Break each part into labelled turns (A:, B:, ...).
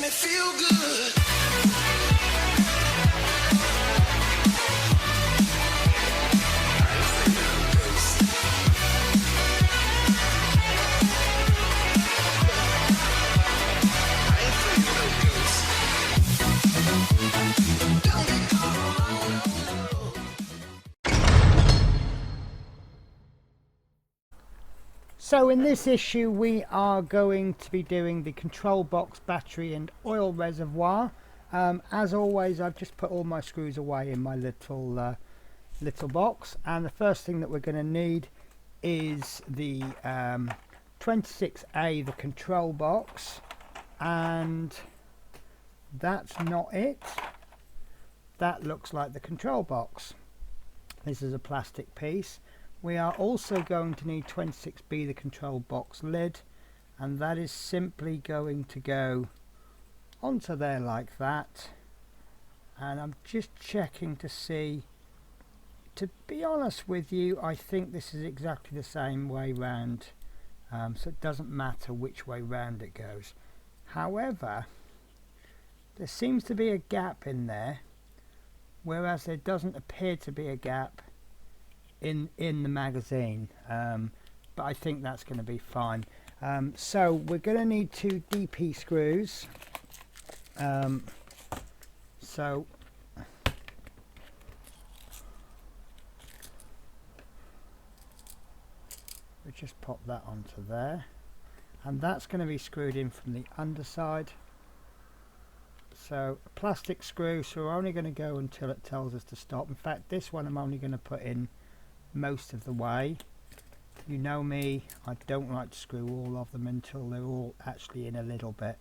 A: me feel good.
B: So in this issue we are going to be doing the control box, battery and oil reservoir. As always, I've just put all my screws away in my little box, and the first thing that we're going to need is the 26A, the control box, and that's not it. That looks like the control box. This is a plastic piece. We are also going to need 26B, the control box lid, and that is simply going to go onto there like that. And I'm just checking to see, to be honest with you, I think this is exactly the same way round, so it doesn't matter which way round it goes. However, there seems to be a gap in there, whereas there doesn't appear to be a gap in the magazine, but I think that's going to be fine. So we're going to need 2 DP screws. So we just pop that onto there, and that's going to be screwed in from the underside. So a plastic screw, so we're only going to go until it tells us to stop. In fact, this one I'm only going to put in most of the way. You know me, I don't like to screw all of them until they're all actually in a little bit.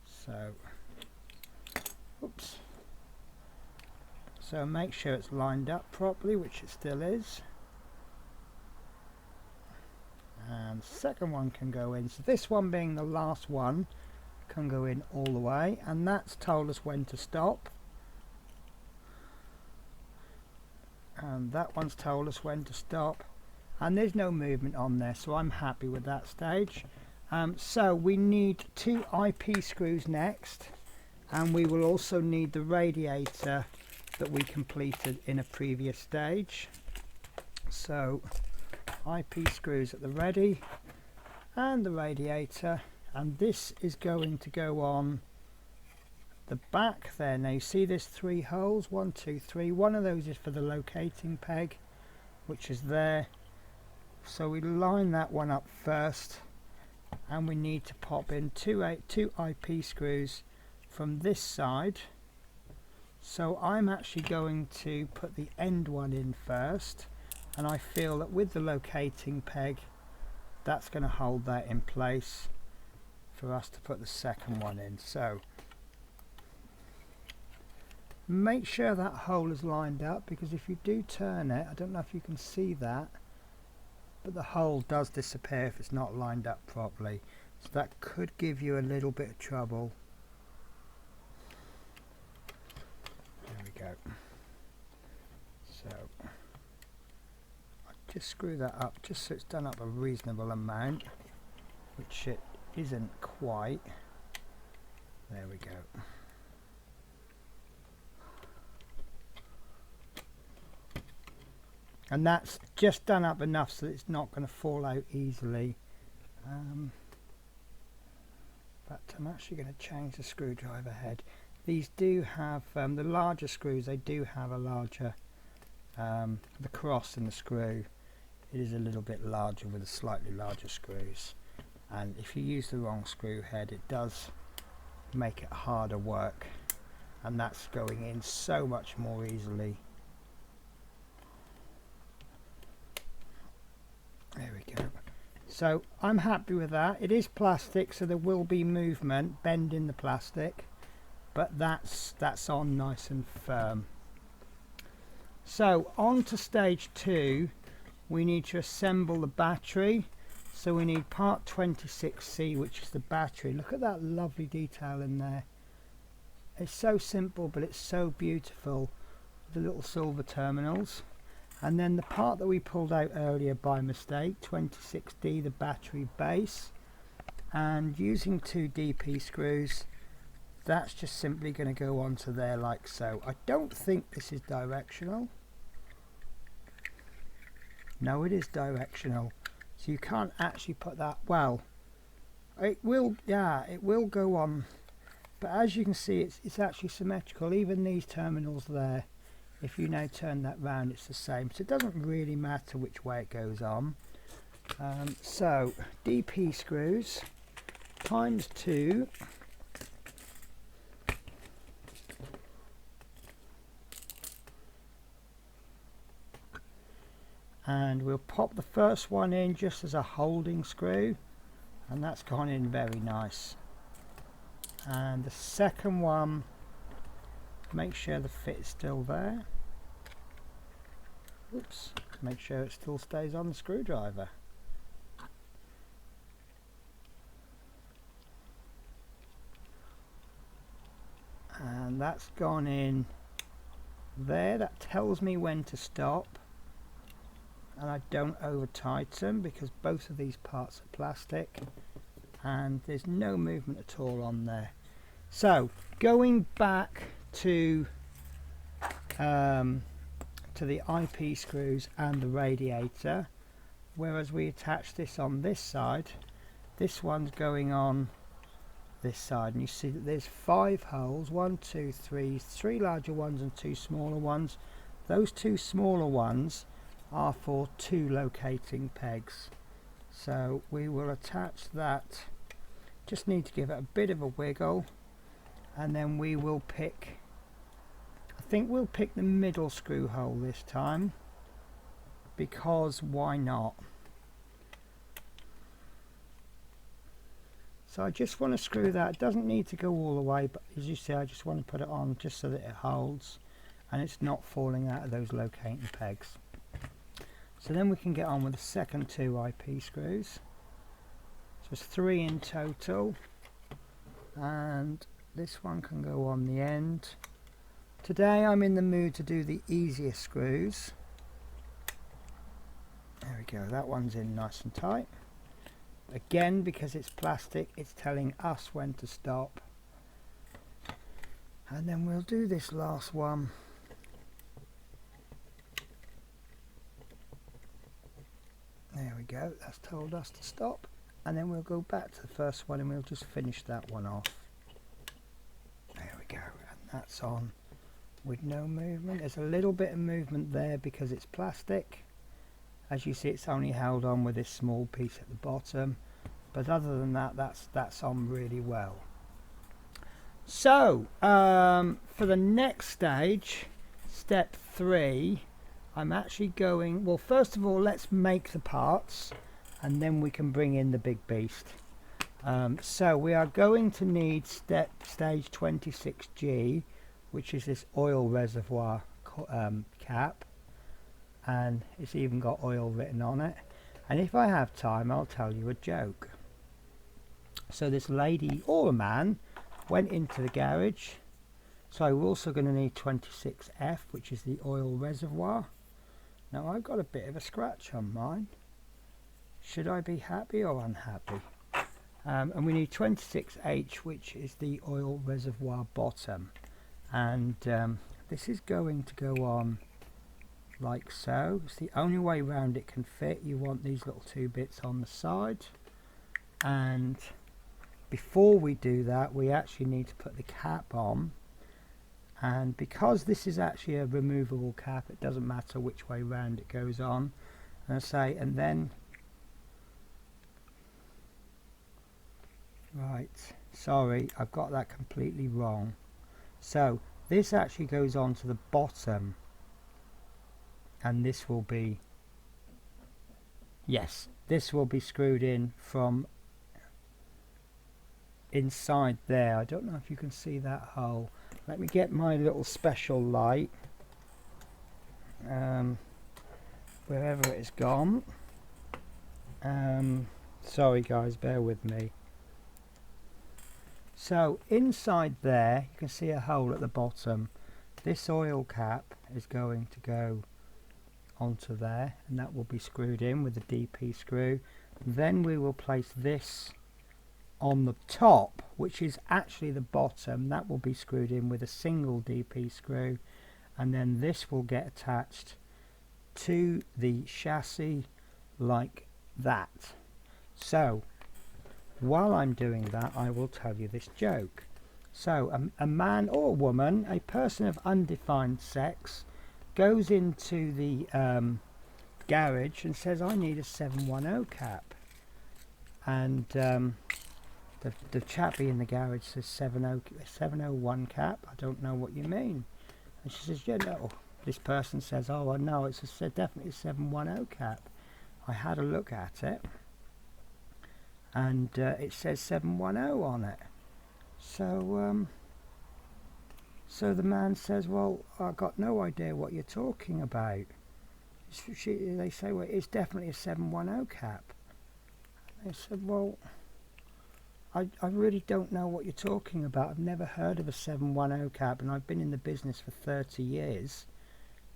B: So, oops. So make sure it's lined up properly, which it still is. And the second one can go in. So this one, being the last one, can go in all the way, and that's told us when to stop. And that one's told us when to stop, and there's no movement on there, so I'm happy with that stage. So we need 2 IP screws next, and we will also need the radiator that we completed in a previous stage. So IP screws at the ready, and the radiator, and this is going to go on the back there. Now you see there's 3 holes, 1, 2, 3. One of those is for the locating peg, which is there. So we line that one up first, and we need to pop in 2 IP screws from this side. So I'm actually going to put the end one in first, and I feel that with the locating peg, that's going to hold that in place for us to put the second one in. So make sure that hole is lined up, because if you do turn it, I don't know if you can see that, but the hole does disappear if it's not lined up properly, so that could give you a little bit of trouble. There we go. So I just screw that up just so it's done up a reasonable amount, which it isn't quite. There we go. And that's just done up enough so that it's not going to fall out easily. But I'm actually going to change the screwdriver head. These do have, the larger screws, they do have a larger, the cross in the screw, it is a little bit larger with the slightly larger screws. And if you use the wrong screw head, it does make it harder work. And that's going in so much more easily. There we go. So I'm happy with that. It is plastic, so there will be movement, bend in the plastic, but that's on nice and firm. So on to stage 2, we need to assemble the battery. So we need part 26C, which is the battery. Look at that lovely detail in there. It's so simple, but it's so beautiful. The little silver terminals. And then the part that we pulled out earlier by mistake, 26D, the battery base, and using 2 DP screws that's just simply going to go onto there like so. I don't think this is directional. No, it is directional, so you can't actually put that. Well, it will, yeah, it will go on, but as you can see, it's actually symmetrical. Even these terminals there, if you now turn that round, it's the same, so it doesn't really matter which way it goes on. So DP screws times 2, and we'll pop the first one in just as a holding screw, and that's gone in very nice. And the second one, make sure the fit is still there. Oops, make sure it still stays on the screwdriver. And that's gone in there. That tells me when to stop. And I don't over tighten because both of these parts are plastic and there's no movement at all on there. So going back to the IP screws and the radiator, whereas we attach this on this side, this one's going on this side, and you see that there's 5 holes, 1, 2, 3, 3 larger ones and 2 smaller ones. Those 2 smaller ones are for 2 locating pegs, so we will attach that. Just need to give it a bit of a wiggle, and then we will pick, I think we'll pick the middle screw hole this time, because why not? So I just want to screw that. It doesn't need to go all the way, but as you see, I just want to put it on just so that it holds and it's not falling out of those locating pegs. So then we can get on with the second 2 IP screws. So it's 3 in total, and this one can go on the end. Today I'm in the mood to do the easiest screws. There we go, that one's in nice and tight. Again, because it's plastic, it's telling us when to stop. And then we'll do this last one. There we go, that's told us to stop. And then we'll go back to the first one and we'll just finish that one off. There we go, and that's on with no movement. There's a little bit of movement there because it's plastic. As you see, it's only held on with this small piece at the bottom, but other than that, that's on really well. So for the next stage, step 3, I'm actually going, well, first of all, let's make the parts and then we can bring in the big beast. So we are going to need stage 26G, which is this oil reservoir cap, and it's even got oil written on it. And if I have time, I'll tell you a joke. So this lady or a man went into the garage. So we're also going to need 26F, which is the oil reservoir. Now I've got a bit of a scratch on mine. Should I be happy or unhappy? And we need 26H, which is the oil reservoir bottom. And this is going to go on like so. It's the only way round it can fit. You want these little 2 bits on the side, and before we do that, we actually need to put the cap on. And because this is actually a removable cap, it doesn't matter which way round it goes on. And I say, and then right, sorry, I've got that completely wrong. So this actually goes on to the bottom, and this will be, yes, this will be screwed in from inside there. I don't know if you can see that hole. Let me get my little special light, wherever it's gone. Sorry guys, bear with me. So inside there you can see a hole at the bottom. This oil cap is going to go onto there, and that will be screwed in with the DP screw. Then we will place this on the top which is actually the bottom. That will be screwed in with a single DP screw, and then this will get attached to the chassis like that. So while I'm doing that, I will tell you this joke. So a man or a woman, a person of undefined sex, goes into the garage and says, I need a 710 cap. And the chappie in the garage says 701 cap. I don't know what you mean. And she says, yeah, no. This person says, oh, I know, it's definitely a 710 cap. I had a look at it, and it says 710 on it. So so the man says, well, I've got no idea what you're talking about. They say, well, it's definitely a 710 cap. They said, well, I really don't know what you're talking about. I've never heard of a 710 cap, and I've been in the business for 30 years.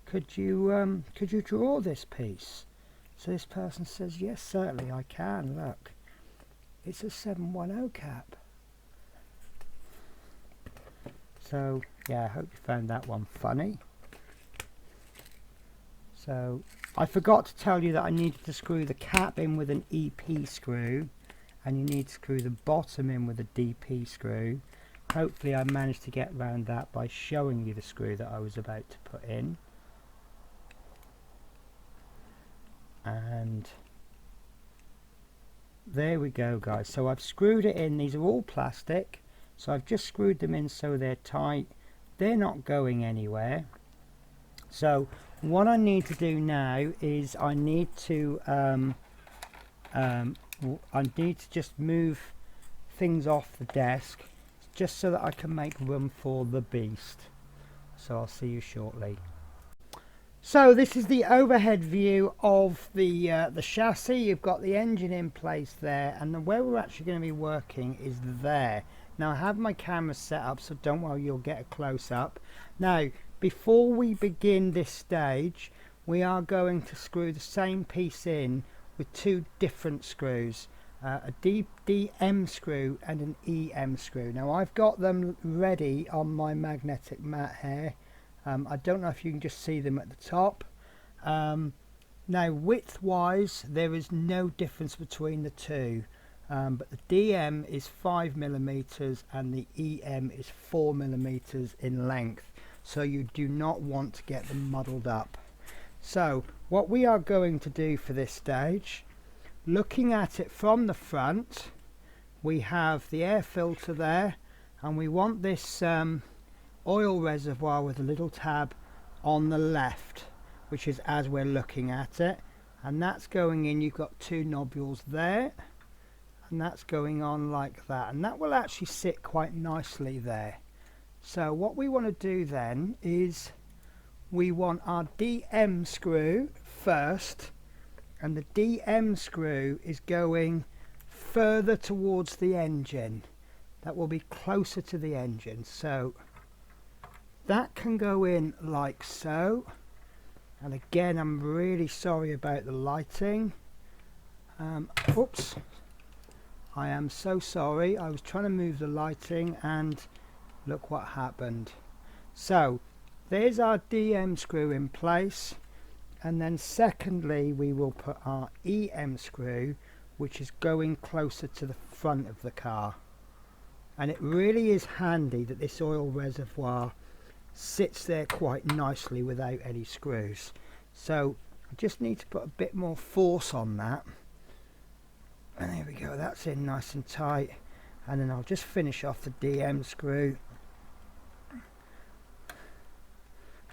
B: Could you draw this piece? So this person says, yes, certainly I can. Look, it's a 710 cap. So yeah, I hope you found that one funny. So I forgot to tell you that I needed to screw the cap in with an EP screw, and you need to screw the bottom in with a DP screw. Hopefully I managed to get around that by showing you the screw that I was about to put in. And there we go, guys. So I've screwed it in. These are all plastic, so I've just screwed them in so they're tight. They're not going anywhere. So what I need to do now is I need to just move things off the desk, just so that I can make room for the beast. So I'll see you shortly. So this is the overhead view of the chassis. You've got the engine in place there, and where we're actually going to be working is there. Now I have my camera set up, so don't worry, you'll get a close-up. Now before we begin this stage, we are going to screw the same piece in with two different screws, a DM screw and an EM screw. Now I've got them ready on my magnetic mat here. I don't know if you can just see them at the top. Now width wise there is no difference between the two, but the DM is 5mm and the EM is 4mm in length, so you do not want to get them muddled up. So what we are going to do for this stage, looking at it from the front, we have the air filter there, and we want this oil reservoir with a little tab on the left, which is as we're looking at it, and that's going in. You've got two nobules there, and that's going on like that, and that will actually sit quite nicely there. So what we want to do then is we want our DM screw first, and the DM screw is going further towards the engine. That will be closer to the engine, so that can go in like so. And again, I'm really sorry about the lighting. Oops, I am so sorry. I was trying to move the lighting and look what happened. So there's our DM screw in place, and then secondly we will put our EM screw, which is going closer to the front of the car. And it really is handy that this oil reservoir sits there quite nicely without any screws. So I just need to put a bit more force on that, and there we go, that's in nice and tight. And then I'll just finish off the DM screw,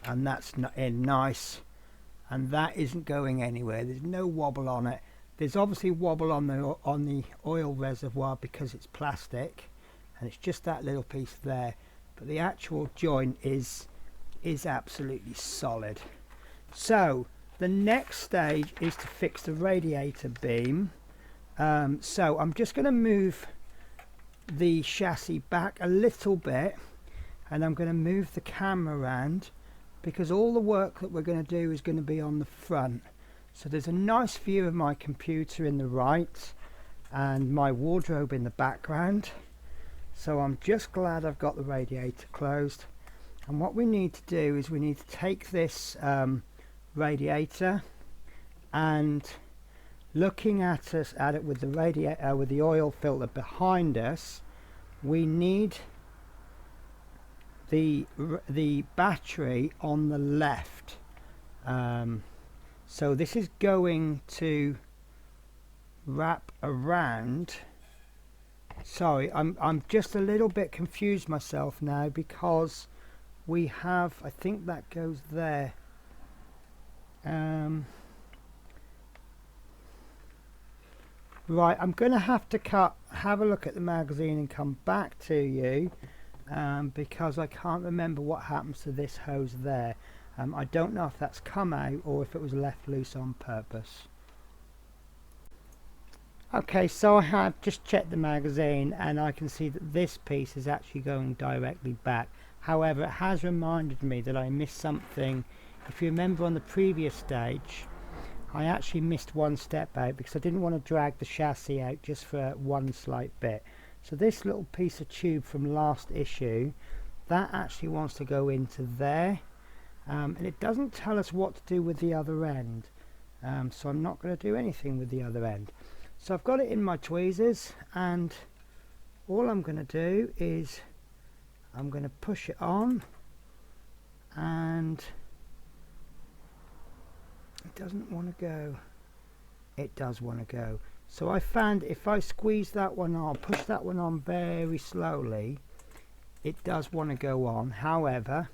B: and that's not in nice, and that isn't going anywhere. There's no wobble on it. There's obviously wobble on the oil reservoir because it's plastic, and it's just that little piece there, but the actual joint is absolutely solid. So the next stage is to fix the radiator beam. So I'm just going to move the chassis back a little bit, and I'm going to move the camera around, because all the work that we're going to do is going to be on the front. So there's a nice view of my computer in the right and my wardrobe in the background. So I'm just glad I've got the radiator closed. And what we need to do is we need to take this radiator, and looking at it with the with the oil filter behind us, we need the battery on the left. So this is going to wrap around. Sorry, I'm just a little bit confused myself now, because we have, I think that goes there. Right, I'm going to have to have a look at the magazine and come back to you, because I can't remember what happens to this hose there. I don't know if that's come out or if it was left loose on purpose. Okay, so I have just checked the magazine and I can see that this piece is actually going directly back. However, it has reminded me that I missed something. If you remember on the previous stage, I actually missed one step out because I didn't want to drag the chassis out just for one slight bit. So this little piece of tube from last issue, that actually wants to go into there, and it doesn't tell us what to do with the other end, so I'm not going to do anything with the other end. So I've got it in my tweezers, and all I'm going to do is I'm going to push it on, and it doesn't want to go. It does want to go. So I found if I squeeze that one on, push that one on very slowly, it does want to go on. However,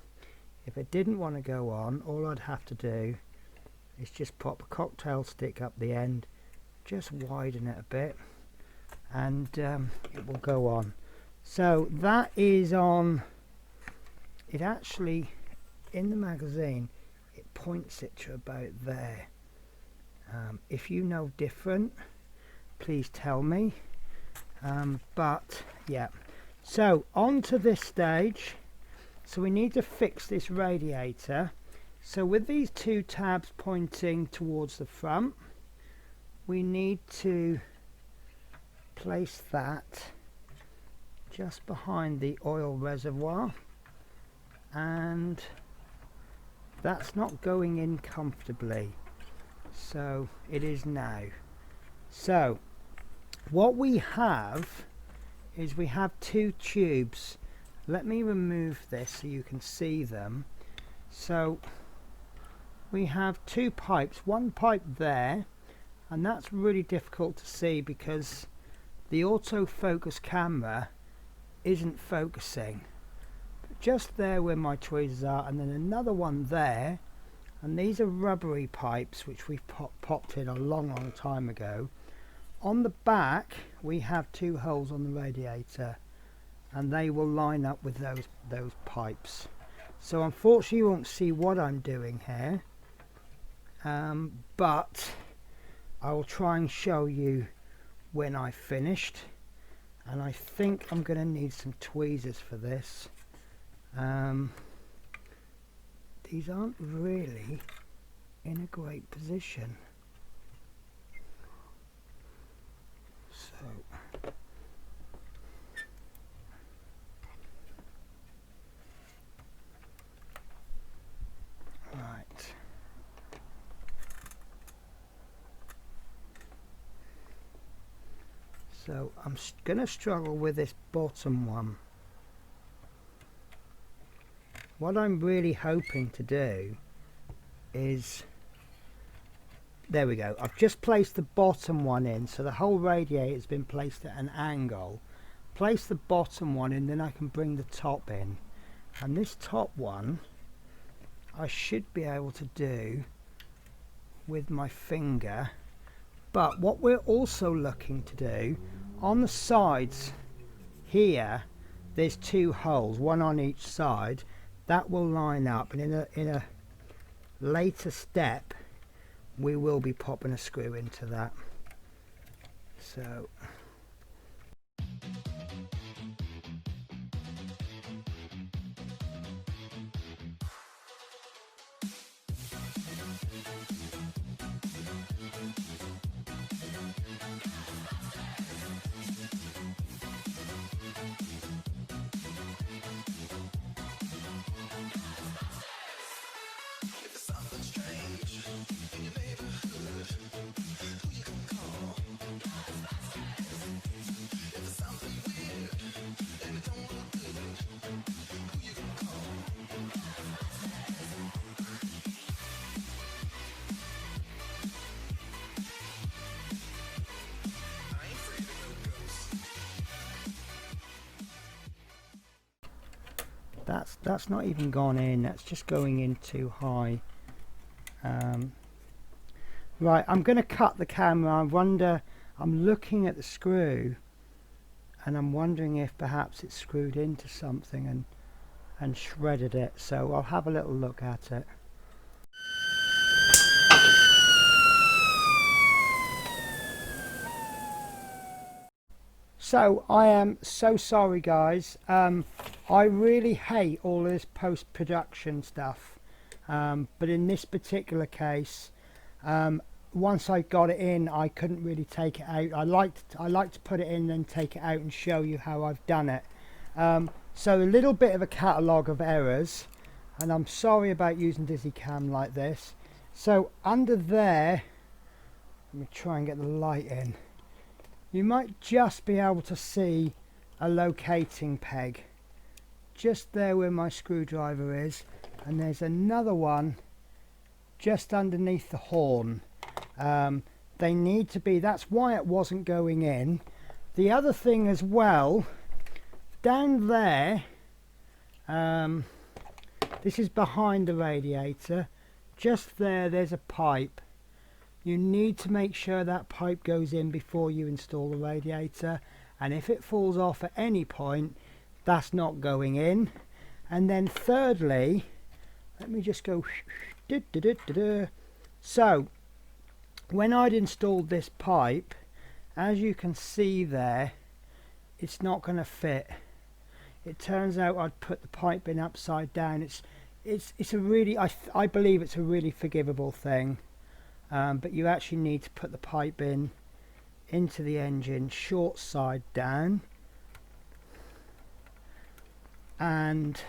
B: if it didn't want to go on, all I'd have to do is just pop a cocktail stick up the end, just widen it a bit, and it will go on. So that is on. It actually, in the magazine, it points it to about there. If you know different, please tell me. But yeah, so on to this stage. So we need to fix this radiator. So with these two tabs pointing towards the front, we need to place that just behind the oil reservoir, and that's not going in comfortably, so it is now. So what we have is we have two tubes. Let me remove this so you can see them. So we have two pipes, one pipe there, and that's really difficult to see because the autofocus camera isn't focusing. But just there where my tweezers are, and then another one there, and these are rubbery pipes which we've popped in a long time ago. On the back we have two holes on the radiator, and they will line up with those pipes. So unfortunately you won't see what I'm doing here, but I will try and show you when I've finished. And I think I'm going to need some tweezers for this. These aren't really in a great position. So right. So I'm going to struggle with this bottom one. What I'm really hoping to do is, there we go, I've just placed the bottom one in, so the whole radiator has been placed at an angle. Place the bottom one in, then I can bring the top in, and this top one I should be able to do with my finger. But what we're also looking to do, on the sides here there's two holes, one on each side, that will line up, and in a later step we will be popping a screw into that. So That's not even gone in, that's just going in too high. Right, I'm going to cut the camera. I'm looking at the screw and I'm wondering if perhaps it's screwed into something and shredded it, so I'll have a little look at it. So I am so sorry guys, I really hate all this post-production stuff, but in this particular case, once I got it in I couldn't really take it out. I like to put it in and take it out and show you how I've done it. So a little bit of a catalogue of errors, and I'm sorry about using Dizzycam like this. So under there, let me try and get the light in. You might just be able to see a locating peg just there where my screwdriver is, and there's another one just underneath the horn. They need to be, that's why it wasn't going in. The other thing as well, down there, this is behind the radiator, just there's a pipe. You need to make sure that pipe goes in before you install the radiator, and if it falls off at any point, that's not going in. And then thirdly, let me just go so when I'd installed this pipe, as you can see there, it's not going to fit. It turns out I'd put the pipe in upside down. It's a really, I believe it's a really forgivable thing. But you actually need to put the pipe into the engine short side down, and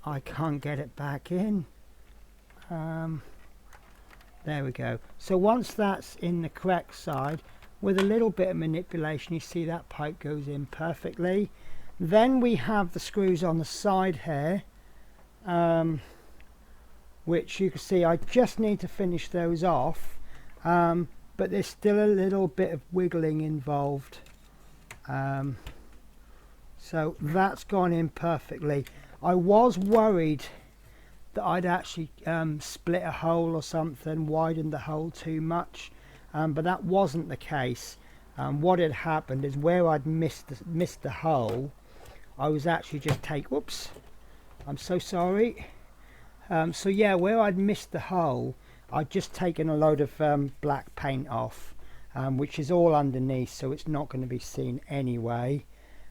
B: I can't get it back in. There we go. So once that's in the correct side, with a little bit of manipulation, you see that pipe goes in perfectly. Then we have the screws on the side here, which you can see I just need to finish those off, but there's still a little bit of wiggling involved. So that's gone in perfectly. I was worried that I'd actually split a hole or something, widened the hole too much, but that wasn't the case. What had happened is where I'd missed the hole, I was actually just whoops, I'm so sorry. So yeah, where I'd missed the hole, I'd just taken a load of black paint off, which is all underneath, so it's not going to be seen anyway.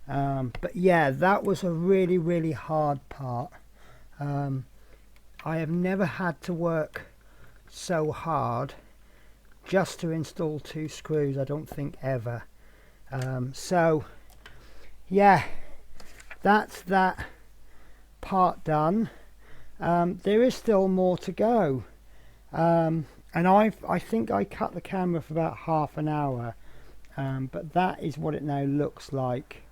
B: But yeah, that was a really hard part. I have never had to work so hard just to install 2 screws, I don't think ever. So yeah, that's that part done. There is still more to go, and I think I cut the camera for about half an hour, but that is what it now looks like,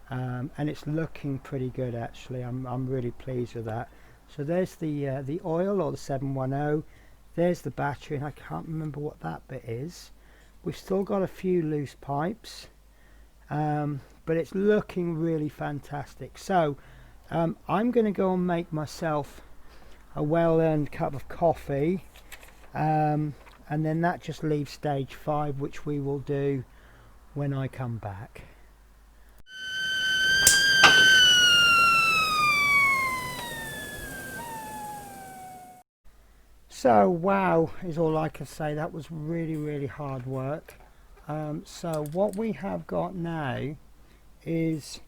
B: and it's looking pretty good actually. I'm really pleased with that. So there's the oil, or the 710, there's the battery, and I can't remember what that bit is. We've still got a few loose pipes, but it's looking really fantastic. So I'm going to go and make myself a well-earned cup of coffee, and then that just leaves stage 5, which we will do when I come back. So wow is all I can say. That was really hard work. So what we have got now is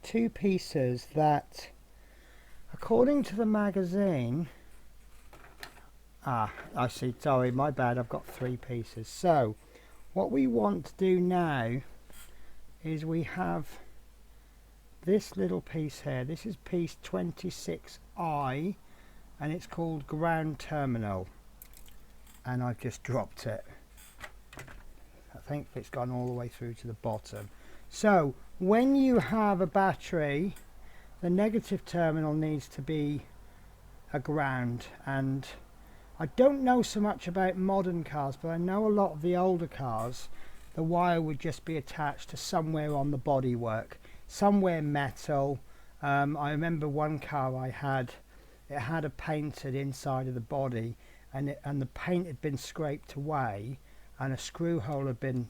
B: 2 pieces that, according to the magazine, I see, sorry, my bad, I've got 3 pieces. So what we want to do now is we have this little piece here. This is piece 26I, and it's called ground terminal, and I've just dropped it. I think it's gone all the way through to the bottom. So when you have a battery, the negative terminal needs to be a ground, and I don't know so much about modern cars, but I know a lot of the older cars, the wire would just be attached to somewhere on the bodywork, somewhere metal, I remember one car I had, it had a painted inside of the body, and the paint had been scraped away, and a screw hole had been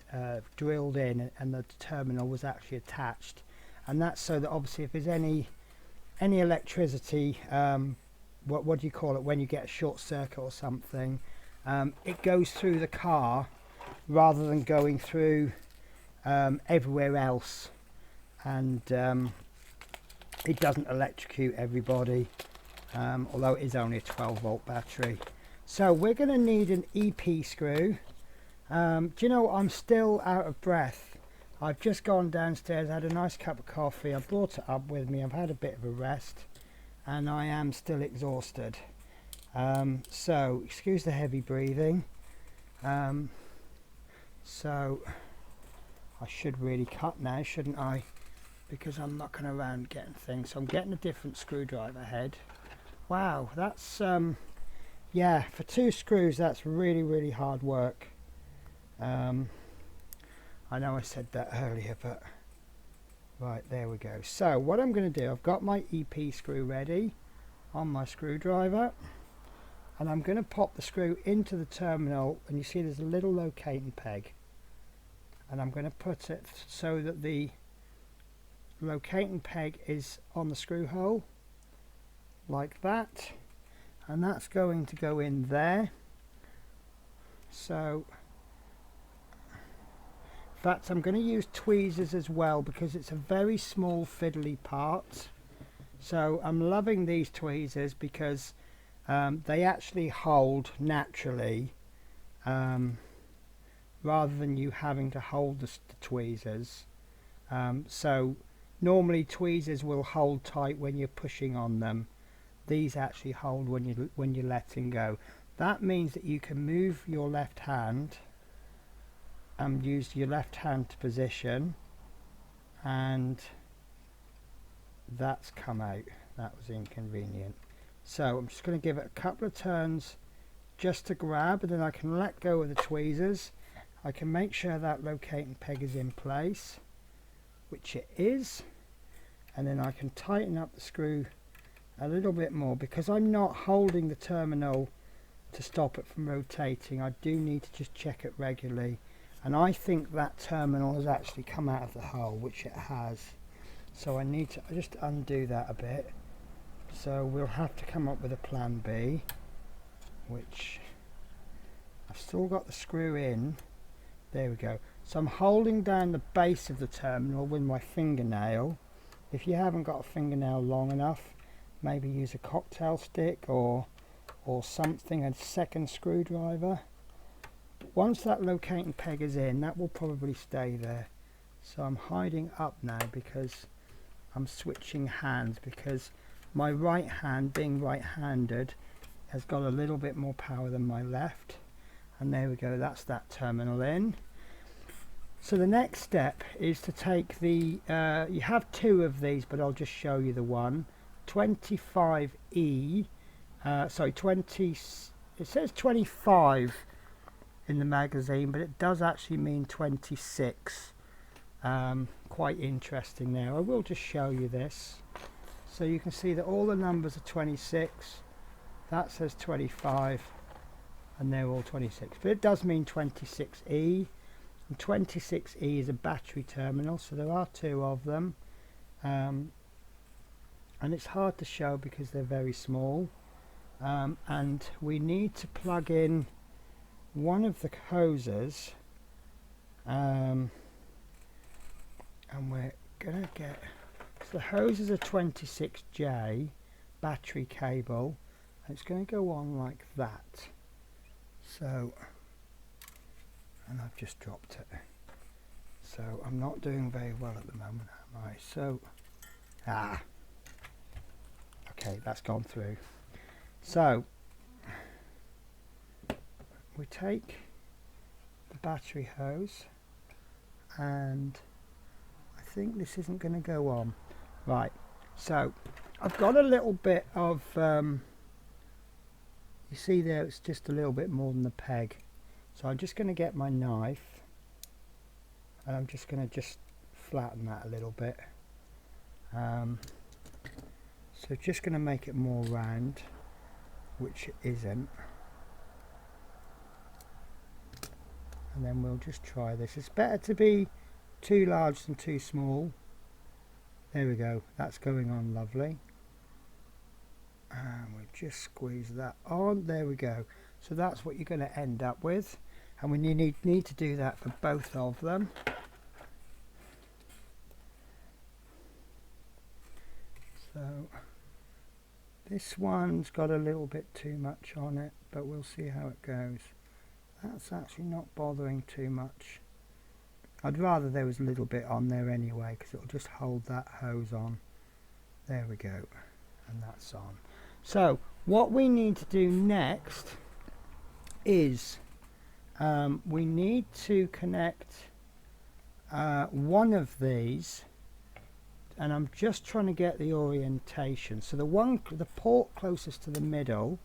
B: drilled in, and the terminal was actually attached. And that's so that obviously if there's any electricity, what do you call it, when you get a short circuit or something, it goes through the car rather than going through everywhere else, and it doesn't electrocute everybody, although it is only a 12-volt battery. So we're going to need an EP screw. Do you know, I'm still out of breath. I've just gone downstairs, had a nice cup of coffee, I brought it up with me, I've had a bit of a rest, and I am still exhausted. So excuse the heavy breathing. So I should really cut now, shouldn't I? Because I'm mucking around getting things. So I'm getting a different screwdriver head. Wow, that's yeah, for 2 screws that's really hard work. I know I said that earlier, but right, there we go. So what I'm going to do, I've got my EP screw ready on my screwdriver, and I'm going to pop the screw into the terminal, and you see there's a little locating peg, and I'm going to put it so that the locating peg is on the screw hole like that, and that's going to go in there. So in fact, I'm going to use tweezers as well because it's a very small fiddly part. So I'm loving these tweezers because they actually hold naturally, rather than you having to hold the tweezers. So normally tweezers will hold tight when you're pushing on them. These actually hold when you're letting go. That means that you can move your left hand and use your left hand to position, and that's come out. That was inconvenient. So I'm just going to give it a couple of turns just to grab, and then I can let go of the tweezers. I can make sure that locating peg is in place, which it is, and then I can tighten up the screw a little bit more because I'm not holding the terminal to stop it from rotating. I do need to just check it regularly, and I think that terminal has actually come out of the hole, which it has. So I need to just undo that a bit. So we'll have to come up with a plan B, which I've still got the screw in. There we go. So I'm holding down the base of the terminal with my fingernail. If you haven't got a fingernail long enough, maybe use a cocktail stick or something, a second screwdriver. Once that locating peg is in, that will probably stay there. So I'm hiding up now because I'm switching hands, because my right hand, being right-handed, has got a little bit more power than my left. And there we go, that's that terminal in. So the next step is to take the, you have 2 of these, but I'll just show you the one. 25E, sorry, 20, it says 25 in the magazine, but it does actually mean 26. Quite interesting there. I will just show you this so you can see that all the numbers are 26. That says 25, and they're all 26, but it does mean 26E, and 26E is a battery terminal, so there are 2 of them, and it's hard to show because they're very small, and we need to plug in one of the hoses, and we're gonna get, so the hoses are 26J battery cable, and it's going to go on like that. So, and I've just dropped it, so I'm not doing very well at the moment, am I? So, okay, that's gone through. So we take the battery hose, and I think this isn't going to go on. Right, so I've got a little bit of, you see there, it's just a little bit more than the peg. So I'm just going to get my knife, and I'm just going to flatten that a little bit. So just going to make it more round, which it isn't. And then we'll just try this. It's better to be too large than too small. There we go, that's going on lovely. And we'll just squeeze that on. There we go. So that's what you're going to end up with. And we need to do that for both of them. So this one's got a little bit too much on it, but we'll see how it goes. That's actually not bothering too much. I'd rather there was a little bit on there anyway, because it'll just hold that hose on. There we go. And that's on. So what we need to do next is we need to connect one of these, and I'm just trying to get the orientation. So the port closest to the middle,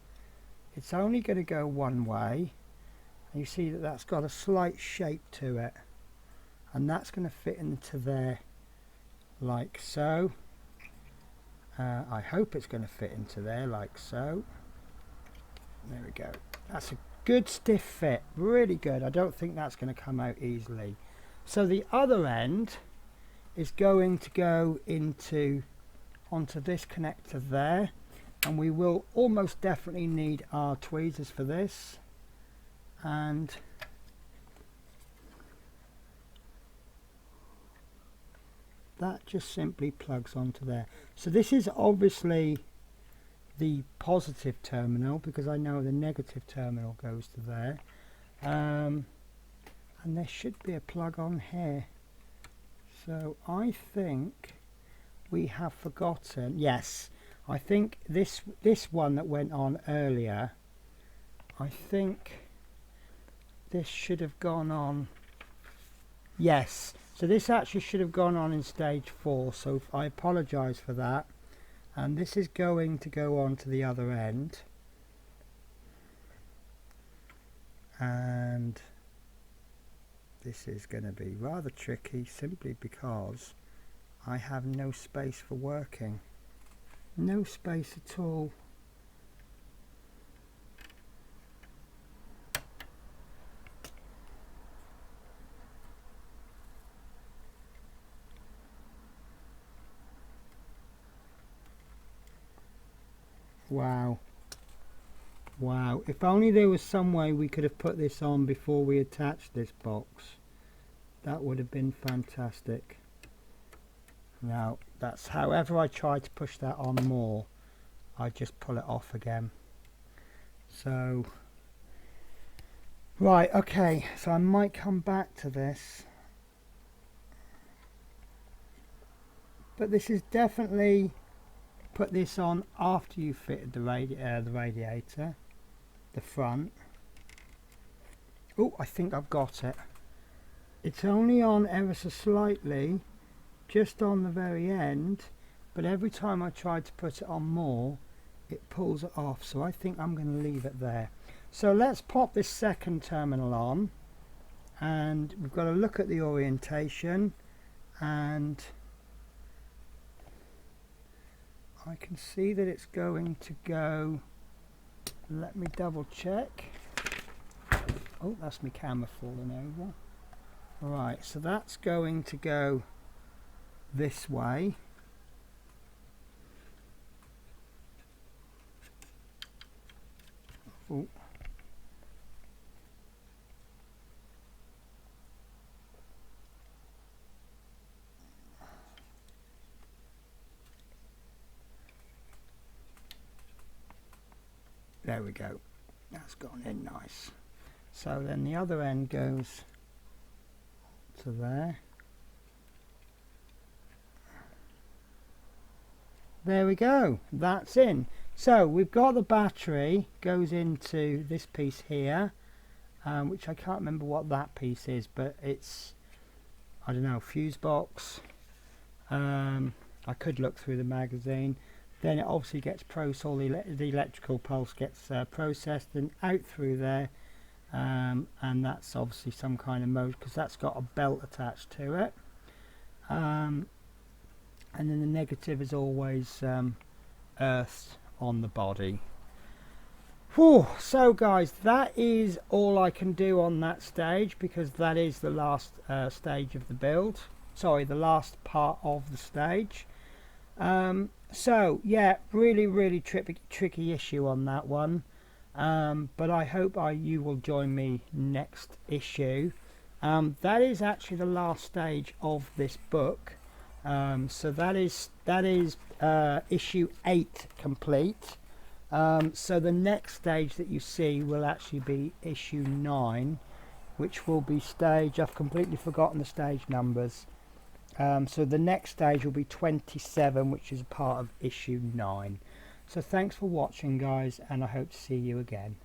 B: it's only going to go one way. And you see that that's got a slight shape to it, and that's going to fit into there like so. I hope it's going to fit into there like so. There we go. That's a good stiff fit, really good. I don't think that's going to come out easily. So the other end is going to go onto this connector there, and we will almost definitely need our tweezers for this. And that just simply plugs onto there. So this is obviously the positive terminal, because I know the negative terminal goes to there. And there should be a plug on here. So I think we have forgotten. Yes, I think this one that went on earlier, I think this should have gone on. Yes, so this actually should have gone on in stage 4, so I apologize for that. And this is going to go on to the other end, and this is going to be rather tricky, simply because I have no space for working. No space at all. Wow. Wow. If only there was some way we could have put this on before we attached this box. That would have been fantastic. Now, that's however I try to push that on more, I just pull it off again. So, right, okay, so I might come back to this. But this is definitely, put this on after you fitted the radiator, the front. Oh, I think I've got it. It's only on ever so slightly, just on the very end, but every time I try to put it on more, it pulls it off, so I think I'm going to leave it there. So let's pop this second terminal on, and we've got to look at the orientation, and I can see that it's going to go, let me double check. Oh, that's my camera falling over. Right, so that's going to go this way. Oh. There we go. That's gone in nice. So then the other end goes to there. There we go, that's in. So we've got the battery goes into this piece here, which I can't remember what that piece is, but it's, I don't know, fuse box. I could look through the magazine. Then it obviously gets all the electrical pulse gets processed and out through there, and that's obviously some kind of mode, because that's got a belt attached to it. And then the negative is always earths on the body. Whew. So guys, that is all I can do on that stage, because that is the last stage of the build. Sorry, the last part of the stage. So yeah, really tricky issue on that one. But I hope you will join me next issue. That is actually the last stage of this book. So that is issue 8 complete. So the next stage that you see will actually be issue 9, which will be stage, I've completely forgotten the stage numbers. So the next stage will be 27, which is a part of issue 9. So thanks for watching, guys, and I hope to see you again.